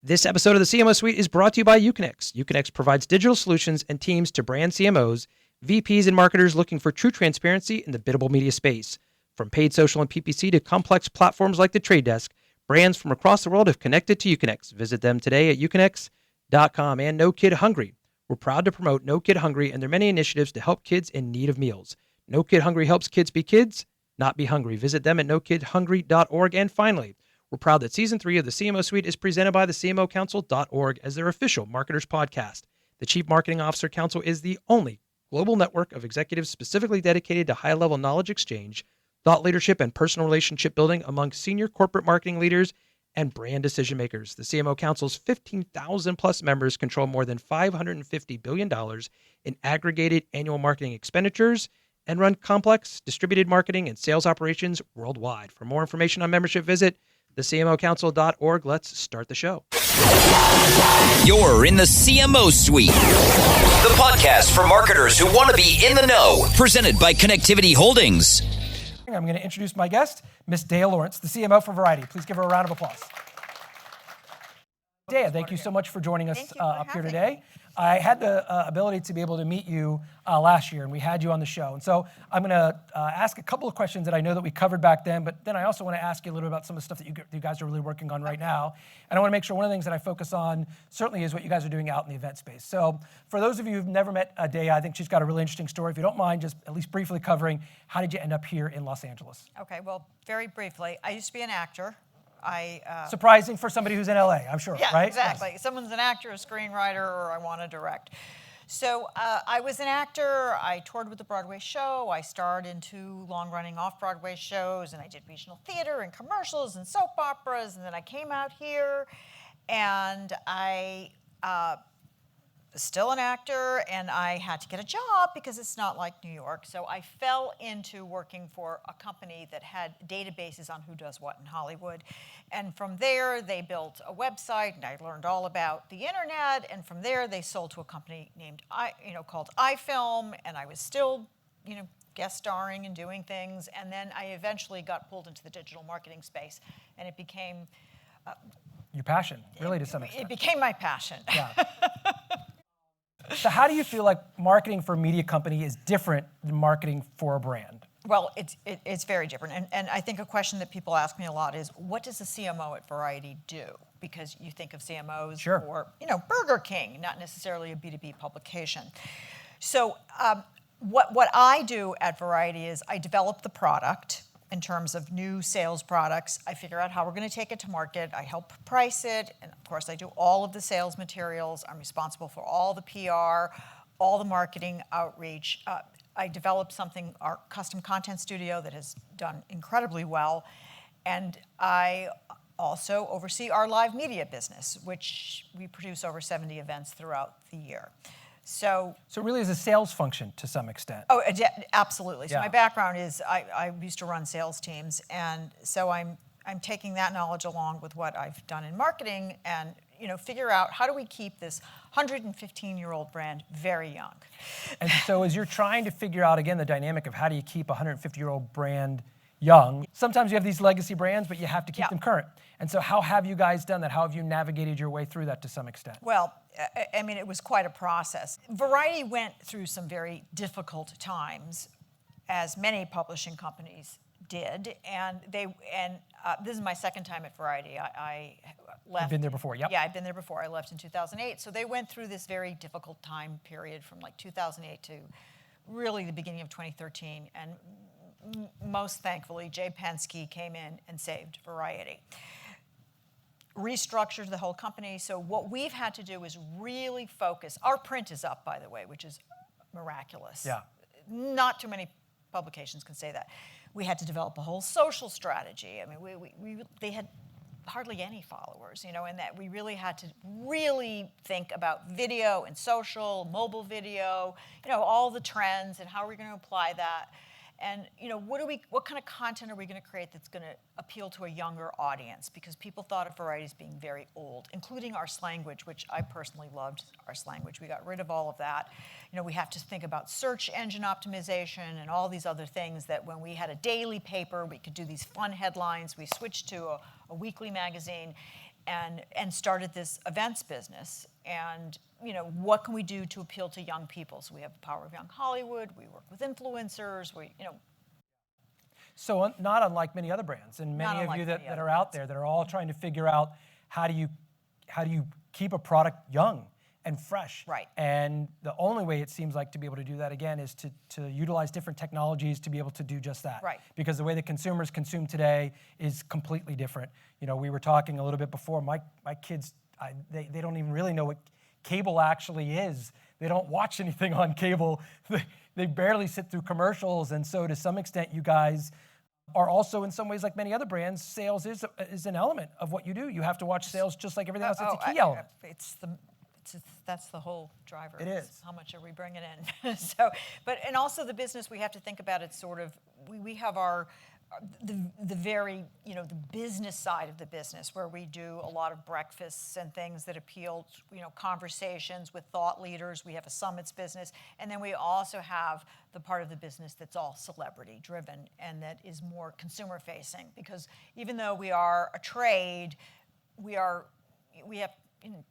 This episode of the CMO Suite is brought to you by Uconnix. Uconnix provides digital solutions and teams to brand CMOs, VPs, and marketers looking for true transparency in the biddable media space. From paid social and PPC to complex platforms like The Trade Desk, brands from across the world have connected to Uconnix. Visit them today at uconnix.com. And No Kid Hungry. We're proud to promote No Kid Hungry and their many initiatives to help kids in need of meals. No Kid Hungry helps kids be kids, not be hungry. Visit them at nokidhungry.org. And finally, we're proud that Season 3 of the CMO Suite is presented by the CMOCouncil.org as their official marketers podcast. The Chief Marketing Officer Council is the only global network of executives specifically dedicated to high-level knowledge exchange, thought leadership, and personal relationship building among senior corporate marketing leaders and brand decision makers. The CMO Council's 15,000 plus members control more than $550 billion in aggregated annual marketing expenditures and run complex distributed marketing and sales operations worldwide. For more information on membership, visit thecmocouncil.org. Let's start the show. You're in the CMO Suite, the podcast for marketers who want to be in the know. Presented by Connectivity Holdings. I'm going to introduce my guest, Miss Dea Lawrence, the CMO for Variety. Please give her a round of applause. Dea, thank you so much for joining us up here today. I had the ability to be able to meet you last year, and we had you on the show. And so I'm going to ask a couple of questions that I know that we covered back then, but then I also want to ask you a little bit about some of the stuff that you guys are really working on right now. And I want to make sure one of the things that I focus on certainly is what you guys are doing out in the event space. So for those of you who've never met Dea, I think she's got a really interesting story. If you don't mind just at least briefly covering, how did you end up here in Los Angeles? Okay, well, very briefly, I used to be an actor. Surprising for somebody who's in LA, I'm sure, yeah, right? Exactly. Yes. Someone's an actor, a screenwriter, or I want to direct. So I was an actor. I toured with the Broadway show. I starred in 2 long-running off-Broadway shows, and I did regional theater and commercials and soap operas, and then I came out here, and I still an actor, and I had to get a job because it's not like New York. So I fell into working for a company that had databases on who does what in Hollywood. And from there, they built a website, and I learned all about the internet. And from there, they sold to a company named called iFilm, and I was still, guest starring and doing things. And then I eventually got pulled into the digital marketing space, and it became your passion, really, to some extent. It became my passion. Yeah. So how do you feel like marketing for a media company is different than marketing for a brand? Well, it's very different. And I think a question that people ask me a lot is, what does a CMO at Variety do? Because you think of CMOs sure. for, Burger King, not necessarily a B2B publication. So what I do at Variety is I develop the product in terms of new sales products. I figure out how we're going to take it to market. I help price it. And of course, I do all of the sales materials. I'm responsible for all the PR, all the marketing outreach. I developed our custom content studio that has done incredibly well. And I also oversee our live media business, which we produce over 70 events throughout the year. So it really is a sales function to some extent. Oh, absolutely. So yeah. My background is I used to run sales teams, and so I'm taking that knowledge along with what I've done in marketing, and figure out how do we keep this 115-year-old brand very young. And so as you're trying to figure out again the dynamic of how do you keep a 150-year-old brand young, sometimes you have these legacy brands, but you have to keep them current. And so how have you guys done that? How have you navigated your way through that to some extent? Well, I mean, it was quite a process. Variety went through some very difficult times, as many publishing companies did, and this is my second time at Variety. I left. You've been there before, yep. Yeah, I've been there before. I left in 2008. So they went through this very difficult time period from like 2008 to really the beginning of 2013, and most thankfully, Jay Penske came in and saved Variety. Restructured the whole company. So what we've had to do is really focus. Our print is up, by the way, which is miraculous. Yeah. Not too many publications can say that. We had to develop a whole social strategy. I mean, they had hardly any followers, and that we really had to really think about video and social, mobile video, all the trends and how are we going to apply that. And what kind of content are we going to create that's going to appeal to a younger audience? Because people thought of Variety as being very old, including our slanguage, which I personally loved our slanguage. We got rid of all of that. We have to think about search engine optimization and all these other things that when we had a daily paper, we could do these fun headlines. We switched to a weekly magazine. and started this events business. And what can we do to appeal to young people? So we have the Power of Young Hollywood. We work with influencers. So not unlike many other brands, and many of you that are out there that are all trying to figure out how do you keep a product young and fresh. Right. And the only way it seems like to be able to do that again is to utilize different technologies to be able to do just that. Right. Because the way that consumers consume today is completely different. We were talking a little bit before. My kids, they don't even really know what cable actually is. They don't watch anything on cable. They barely sit through commercials. And so to some extent, you guys are also, in some ways, like many other brands, sales is an element of what you do. You have to watch sales just like everything else. It's a key element. That's the whole driver. It is. How much are we bringing in? And also the business, we have to think about it sort of, we have the very, the business side of the business where we do a lot of breakfasts and things that appeal, conversations with thought leaders. We have a summits business. And then we also have the part of the business that's all celebrity driven and that is more consumer facing, because even though we are a trade, we have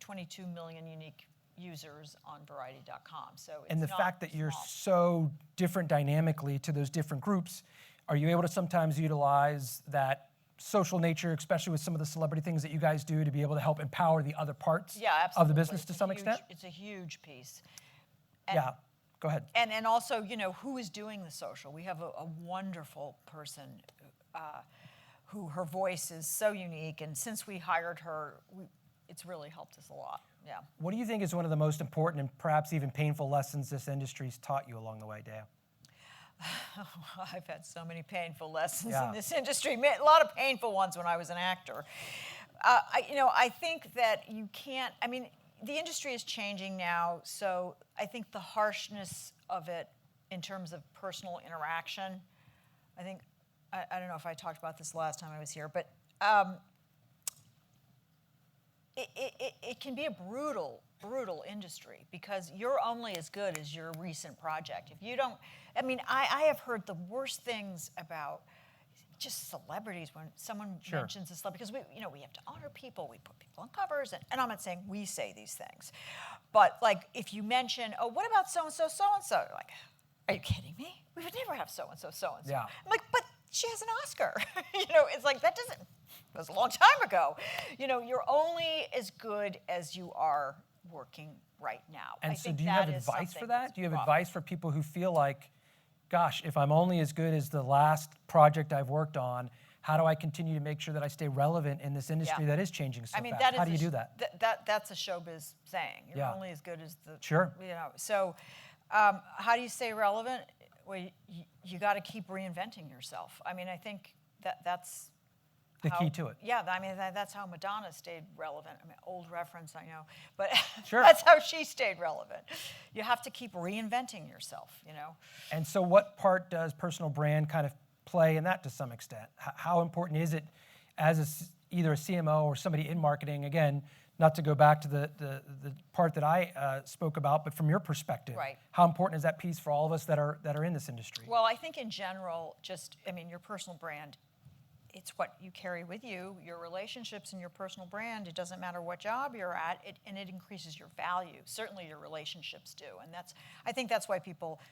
22 million unique users on Variety.com. So and the fact that you're so different dynamically to those different groups, are you able to sometimes utilize that social nature, especially with some of the celebrity things that you guys do, to be able to help empower the other parts of the business to some extent? It's a huge piece. Yeah, go ahead. And also, who is doing the social? We have a wonderful person who her voice is so unique, and since we hired her, it's really helped us a lot. Yeah. What do you think is one of the most important and perhaps even painful lessons this industry's taught you along the way, Dea? I've had so many painful lessons in this industry. A lot of painful ones when I was an actor. I think that you can't. I mean, the industry is changing now, so I think the harshness of it in terms of personal interaction. I think I don't know if I talked about this last time I was here, but it can be a brutal industry because you're only as good as your recent project. If you don't, I have heard the worst things about just celebrities when someone mentions a celebrity, because we have to honor people, we put people on covers, and I'm not saying we say these things, but like if you mention, oh, what about so-and-so, so-and-so, like, are you kidding me? We would never have so-and-so, so-and-so. Yeah. I'm like, but she has an Oscar. It's like, that was a long time ago. You're only as good as you are working right now. And so do you have advice for that? Do you have advice for people who feel like, gosh, if I'm only as good as the last project I've worked on, how do I continue to make sure that I stay relevant in this industry that is changing so fast? How do you do that? That's a showbiz saying. You're only as good as the... Sure. So how do you stay relevant? Well, you got to keep reinventing yourself. I think that's... the key to it. Yeah, that's how Madonna stayed relevant. Old reference, I know, but sure. That's how she stayed relevant. You have to keep reinventing yourself, And so what part does personal brand kind of play in that to some extent? How important is it as either a CMO or somebody in marketing, again, not to go back to the part that I spoke about, but from your perspective, right. How important is that piece for all of us that are in this industry? Well, I think in general, your personal brand, it's what you carry with you, your relationships and your personal brand. It doesn't matter what job you're at, and it increases your value. Certainly your relationships do. And I think that's why people,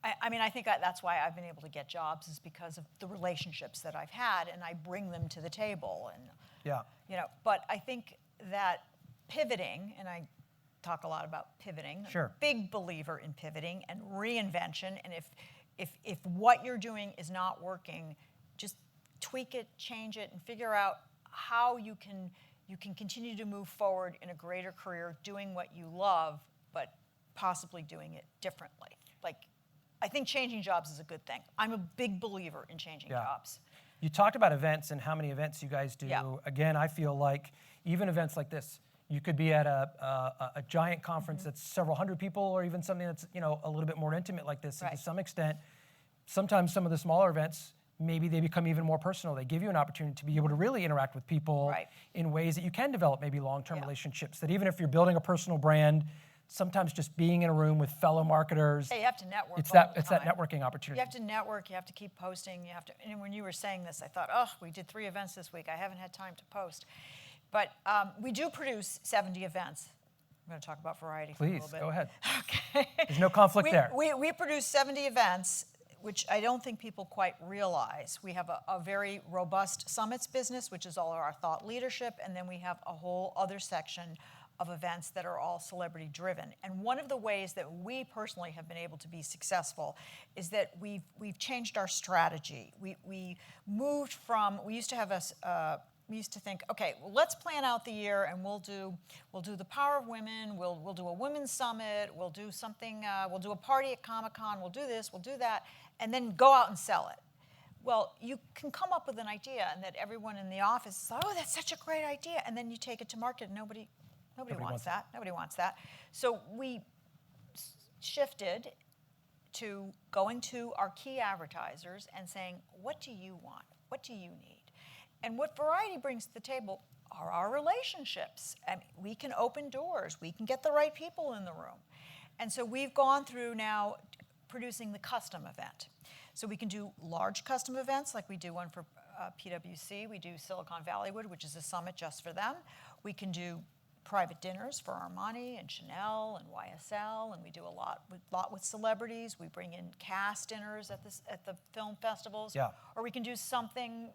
I think that's why I've been able to get jobs, is because of the relationships that I've had, and I bring them to the table. And but I think that pivoting, and I talk a lot about pivoting. Sure. I'm a big believer in pivoting and reinvention. And if what you're doing is not working, just tweak it, change it, and figure out how you can continue to move forward in a greater career doing what you love, but possibly doing it differently. Like, I think changing jobs is a good thing. I'm a big believer in changing jobs. You talked about events and how many events you guys do. Yeah. Again, I feel like even events like this, you could be at a giant conference that's several hundred people, or even something that's a little bit more intimate like this. Right. And to some extent, sometimes some of the smaller events, maybe they become even more personal. They give you an opportunity to be able to really interact with people in ways that you can develop maybe long-term relationships. That even if you're building a personal brand, sometimes just being in a room with fellow marketers. Hey, you have to network. It's that networking opportunity. You have to network. You have to keep posting. And when you were saying this, I thought, oh, we did 3 events this week. I haven't had time to post. But we do produce 70 events. I'm going to talk about variety for a Please, little bit. go ahead. Okay. There's no conflict there. We produce 70 events, which I don't think people quite realize. We have a very robust summits business, which is all of our thought leadership, and then we have a whole other section of events that are all celebrity driven. And one of the ways that we personally have been able to be successful is that we've changed our strategy. We moved from, we used to have we used to think, okay, well, let's plan out the year and we'll do the Power of Women, we'll do a women's summit, we'll do something, we'll do a party at Comic-Con, we'll do this, we'll do that, and then go out and sell it. Well, you can come up with an idea and that everyone in the office is, oh, that's such a great idea, and then you take it to market and nobody wants that. Nobody wants that. So we shifted to going to our key advertisers and saying, what do you want? What do you need? And what Variety brings to the table are our relationships. I mean, we can open doors. We can get the right people in the room. And so we've gone through now producing the custom event. So we can do large custom events, like we do one for PwC. We do Silicon Valley Wood, which is a summit just for them. We can do private dinners for Armani and Chanel and YSL, and we do a lot with celebrities. We bring in cast dinners at the film festivals. Yeah. Or we can do something,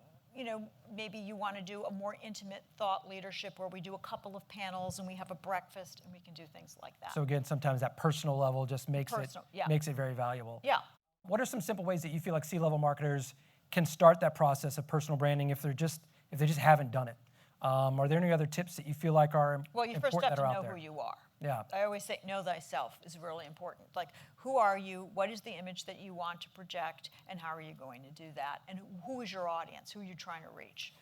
maybe you want to do a more intimate thought leadership where we do a couple of panels and we have a breakfast and we can do things like that. So again, sometimes that personal level just makes yeah. makes it very valuable. Yeah. What are some simple ways that you feel like C-level marketers can start that process of personal branding if they just haven't done it? Are there any other tips that you feel like are important that are out there? Well, you first have to know who you are. Yeah. I always say know thyself is really important. Like, who are you? What is the image that you want to project? And how are you going to do that? And who is your audience? Who are you trying to reach?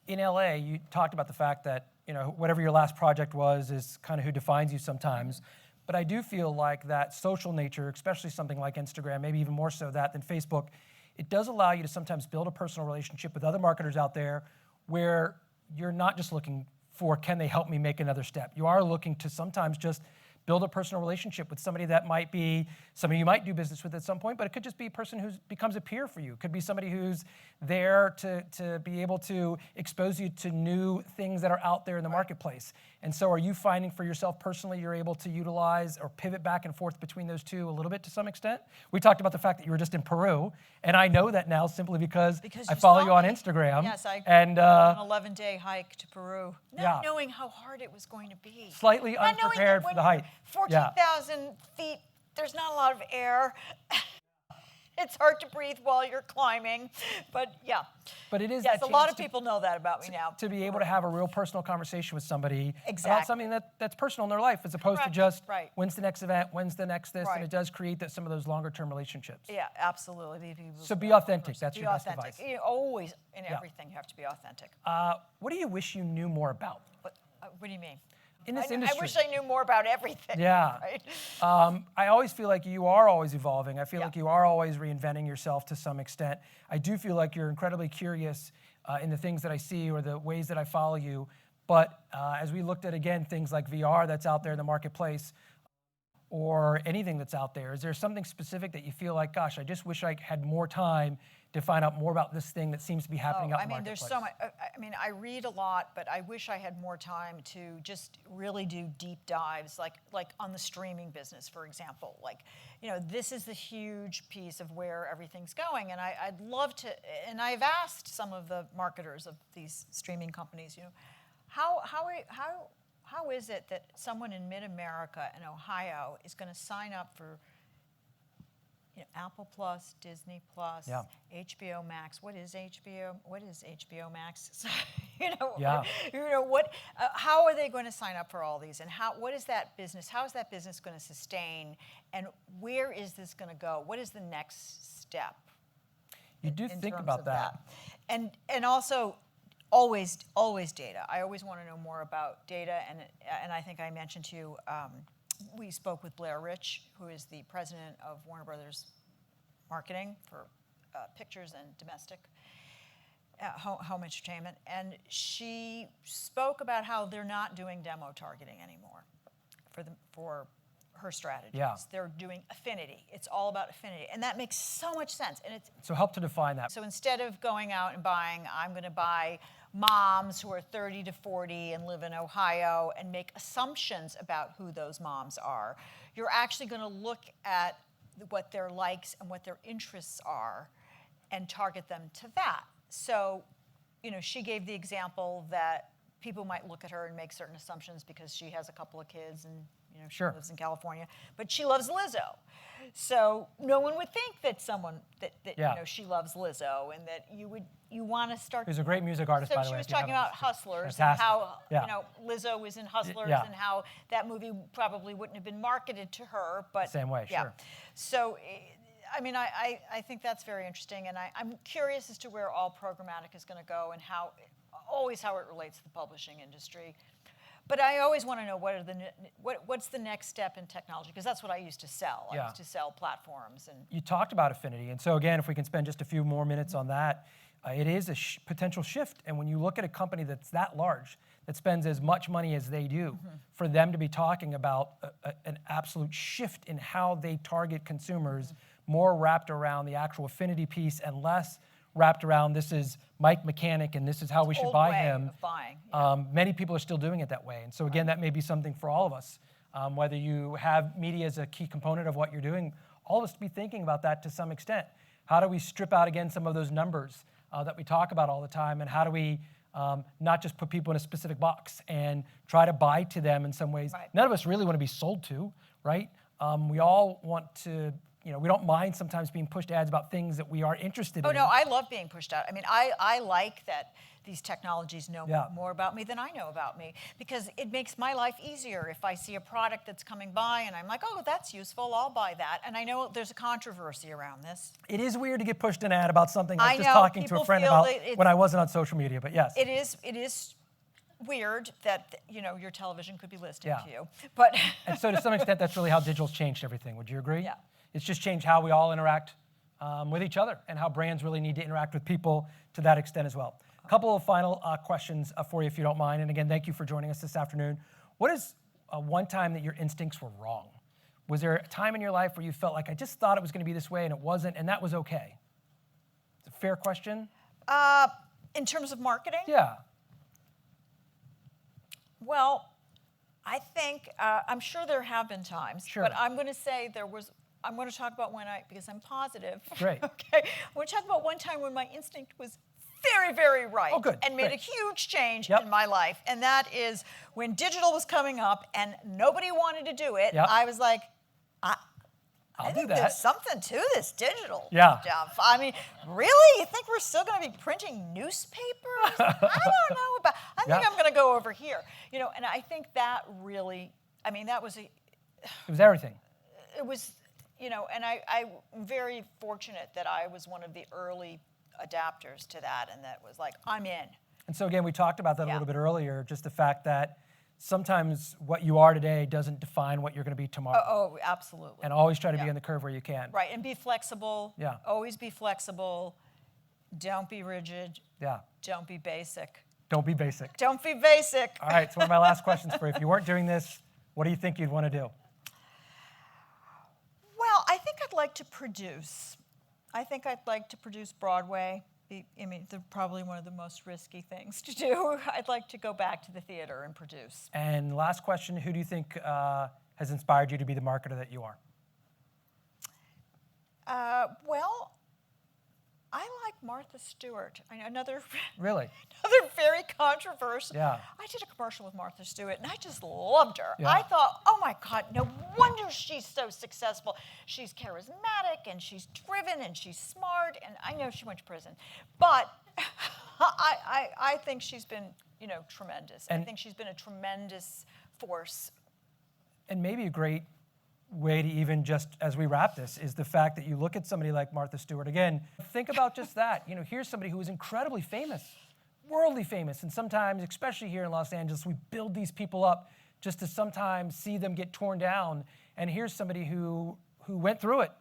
In LA, you talked about the fact that, whatever your last project was is kind of who defines you sometimes. But I do feel like that social nature, especially something like Instagram, maybe even more so that than Facebook, it does allow you to sometimes build a personal relationship with other marketers out there where you're not just looking for, can they help me make another step? You are looking to sometimes just build a personal relationship with somebody that might be somebody you might do business with at some point, but it could just be a person who becomes a peer for you. It could be somebody who's there to be able to expose you to new things that are out there in the marketplace. And so are you finding for yourself personally you're able to utilize or pivot back and forth between those two a little bit to some extent? We talked about the fact that you were just in Peru, and I know that now simply because I follow you on Instagram. Yes, I and an 11-day hike to Peru, not knowing how hard it was going to be. Slightly unprepared for the hike. 14,000 feet, there's not a lot of air. It's hard to breathe while you're climbing, but yeah. But it is yes, that a lot chance of people know that about me now. To be able to have a real personal conversation with somebody about Exactly. something that's personal in their life, as opposed to Correct. just Right. when's the next event, when's the next this, Right. and it does create some of those longer term relationships. Yeah, absolutely. So be authentic. That's Be your best authentic. advice. You always, in everything, you have to be authentic. What do you wish you knew more about What do you mean? in this I industry? wish I knew more about everything. Yeah. Right? I always feel like you are always evolving. I feel Yeah. like you are always reinventing yourself to some extent. I do feel like you're incredibly curious in the things that I see or the ways that I follow you. But as we looked at, again, things like VR that's out there in the marketplace or anything that's out there, is there something specific that you feel like, gosh, I just wish I had more time to find out more about this thing that seems to be happening out in the marketplace? There's so much. I read a lot, but I wish I had more time to just really do deep dives, like on the streaming business, for example. Like, this is the huge piece of where everything's going, and I'd love to. And I've asked some of the marketers of these streaming companies, how is it that someone in mid-America in Ohio is going to sign up for Apple Plus, Disney Plus, HBO Max? What is HBO? What is HBO Max? How are they going to sign up for all these? And what is that business? How is that business going to sustain? And where is this going to go? What is the next step? You do in think terms about of that. And also, always data. I always want to know more about data. And I think I mentioned to you, we spoke with Blair Rich, who is the president of Warner Brothers Marketing for pictures and domestic home entertainment, and she spoke about how they're not doing demo targeting anymore for her strategies. Yeah. They're doing affinity. It's all about affinity, and that makes so much sense. And So help to define that. so instead of going out and buying, I'm going to buy moms who are 30 to 40 and live in Ohio and make assumptions about who those moms are. You're actually going to look at what their likes and what their interests are and target them to that. So, she gave the example that people might look at her and make certain assumptions because she has a couple of kids and she lives in California, but she loves Lizzo. So no one would think that she loves Lizzo, and that you want to start. Who's a great music artist, by the way. So she was talking about Hustlers. Fantastic. And how Lizzo was in Hustlers, and how that movie probably wouldn't have been marketed to her, but same way, sure. So, I think that's very interesting, and I'm curious as to where all programmatic is going to go and how it relates to the publishing industry. But I always want to know what's the next step in technology, because that's what I used to sell. I used to sell platforms. And you talked about affinity, and so again, if we can spend just a few more minutes on that, it is a potential shift. And when you look at a company that's that large, that spends as much money as they do, for them to be talking about an absolute shift in how they target consumers, more wrapped around the actual affinity piece and less wrapped around this is Mike Mechanic and this is how we should buy him. Of buying. Many people are still doing it that way. And so again, that may be something for all of us. Whether you have media as a key component of what you're doing, all of us be thinking about that to some extent. How do we strip out again some of those numbers that we talk about all the time, and how do we not just put people in a specific box and try to buy to them in some ways? Right. None of us really want to be sold to, right? We all want to, we don't mind sometimes being pushed ads about things that we are interested in. Oh, no, I love being pushed out. I like that these technologies know more about me than I know about me, because it makes my life easier if I see a product that's coming by and I'm like, oh, that's useful, I'll buy that. And I know there's a controversy around this. It is weird to get pushed an ad about something I was just know, talking to a people friend feel about that when I wasn't on social media, but yes. It is weird that, your television could be listening to you. But and so to some extent, that's really how digital's changed everything. Would you agree? Yeah. It's just changed how we all interact with each other, and how brands really need to interact with people to that extent as well. A couple of final questions for you, if you don't mind. And again, thank you for joining us this afternoon. What is one time that your instincts were wrong? Was there a time in your life where you felt like, I just thought it was going to be this way and it wasn't, and that was okay? It's a fair question. in terms of marketing? Yeah. Well, I think, I'm sure there have been times, Sure. but I'm going to say I'm going to talk about because I'm positive. Great. Okay. I'm going to talk about one time when my instinct was very, very right. Oh, good. And made Great. a huge change Yep. in my life. And that is when digital was coming up and nobody wanted to do it. Yep. I was like, I'll I do think that. there's something to this digital Yeah. stuff. I mean, really? You think we're still going to be printing newspapers? I don't know about. I think Yeah. I'm going to go over here. And I think that really. I mean, that was It was everything. It was, and I'm very fortunate that I was one of the early adapters to that, and that was like, I'm in. And so again, we talked about that a Yeah. little bit earlier, just the fact that sometimes what you are today doesn't define what you're going to be tomorrow. Oh, absolutely. And always try to be Yeah. on the curve where you can. Right, and be flexible. Yeah. Always be flexible. Don't be rigid. Yeah. Don't be basic. Don't be basic. Don't be basic. All right, so one of my last questions for you. If you weren't doing this, what do you think you'd want to do? Well, I think I'd like to produce. I think I'd like to produce Broadway. They're probably one of the most risky things to do. I'd like to go back to the theater and produce. And last question, who do you think has inspired you to be the marketer that you are? Well, I like Martha Stewart. Another Really? Another very controversial. Yeah. I did a commercial with Martha Stewart, and I just loved her. Yeah. I thought, oh my God, no wonder she's so successful. She's charismatic, and she's driven, and she's smart, and I know she went to prison. But I think she's been, tremendous. I think she's been a tremendous force. And maybe a great way to even just, as we wrap this, is the fact that you look at somebody like Martha Stewart. Again, think about just that. Here's somebody who is incredibly famous, worldly famous, and sometimes, especially here in Los Angeles, we build these people up just to sometimes see them get torn down. And here's somebody who went through it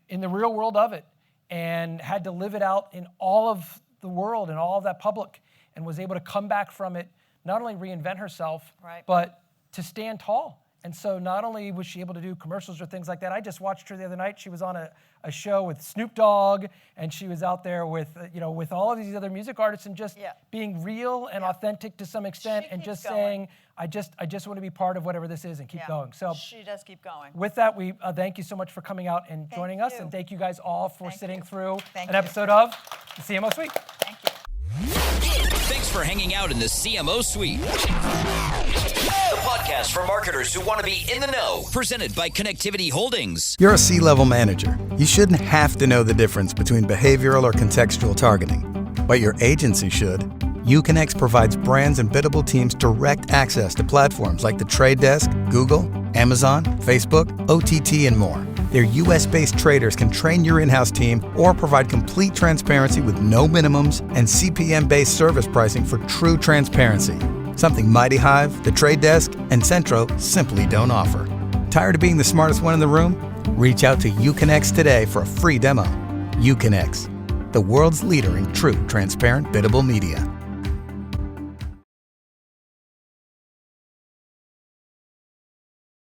in the real world of it and had to live it out in all of the world and all of that public, and was able to come back from it, not only reinvent herself, Right. but to stand tall And so not only was she able to do commercials or things like that, I just watched her the other night. She was on a show with Snoop Dogg, and she was out there with, with all of these other music artists and just being real and authentic to some extent, and just saying, I just want to be part of whatever this is and keep going. So she does keep going. With that, we thank you so much for coming out and joining us, and thank you guys all for sitting through an episode of the CMO Suite. Thank you. Thanks for hanging out in the CMO Suite, the podcast for marketers who want to be in the know, presented by Connectivity Holdings. You're a C-level manager. You shouldn't have to know the difference between behavioral or contextual targeting, but your agency should. Uconnect provides brands and biddable teams direct access to platforms like The Trade Desk, Google, Amazon, Facebook, OTT, and more. Their US-based traders can train your in-house team or provide complete transparency with no minimums and CPM-based service pricing for true transparency. Something Mighty Hive, The Trade Desk, and Centro simply don't offer. Tired of being the smartest one in the room? Reach out to Uconnect today for a free demo. Uconnect, the world's leader in true transparent biddable media.